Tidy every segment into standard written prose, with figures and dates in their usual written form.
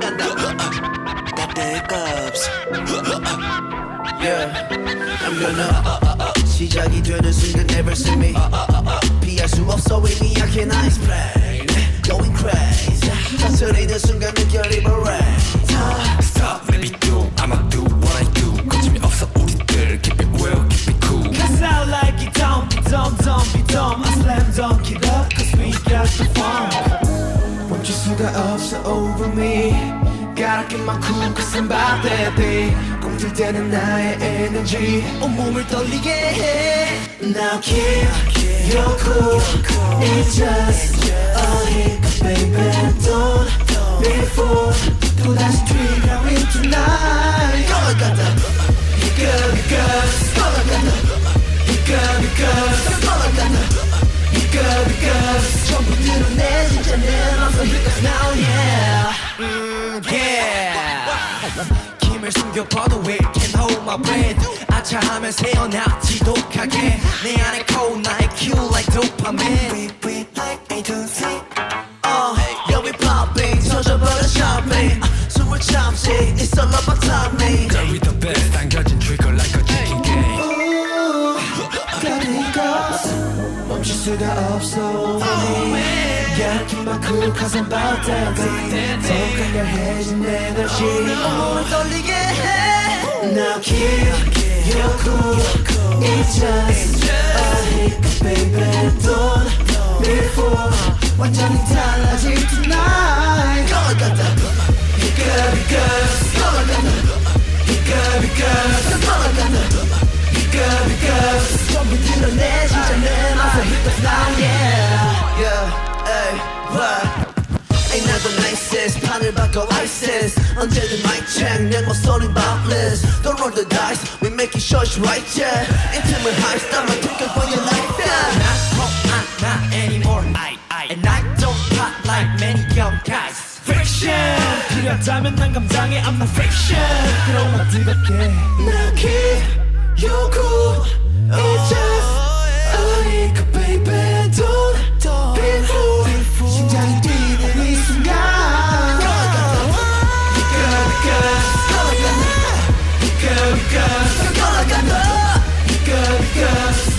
Got the hiccups. Yeah, I'm gonna 시작이 되는 순간 never see me. 피할 수 없어 이미 I can't explain. Going crazy. 터트리는 순간 느껴리 raise. Stop, maybe do, I'ma do what I do. 거침이 없어 우리들 keep it real, keep it cool. Cause I like it, don't be dumb, don't be dumb. I slam dunk it up, cause we got the funk. 멈출 수가 없어 over me. Gotta keep my cool, cause I'm about that day. 꿈틀대는 나의 에너지 온몸을 떨리게 해. Now keep your cool. It's just a hiccup, baby. Don't be fooled. 또다시 trigger it tonight. Hiccup, hiccups. Hiccup, hiccups. 전부 드러내 진짜 내 맘속 hiccups now, yeah. 힘을 숨겨봐도 we can hold my breath. 아차하면 새어나 지독하게 내 안에 cold 나의 cue like dopamine. We like A to Z. Yeah, we popping 터져버려 shopping. 숨을 참지 it's all about timing. Girl, we the best. 당겨진 trigger like a chicken game. 멈출 수가 없어. Yeah, keep my cool cause I'm about that day. 더 강렬해진 에너지 온몸을 떨리게 해. Now keep your cool. It's just a hiccup, baby. Don't be fooled. 완전히 달라질 tonight. Hiccup, hiccups. Hiccup, hiccups. Hiccup, hiccups. 전부 드러내 진짜 내 맘속 hiccups now, yeah. Yeah, what? Ain't not the nicest 판을 바꿔 ISIS 언제든 mic check 내 목소리 boundless Don't roll the dice we making sure it's right yeah 인틈을 high style my ticket for your life yeah Not anymore. And I don't pop like many young guys. Fiction. 필요하다면 난 감당해. I'm not fiction. 그럼 뜨겁게. Now keep your cool It's just a hiccup baby Don't be fooled 심장이 뛰는 이 순간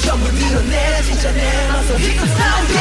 전부 드러내 진짜 내 맘속 hiccups now, yeah.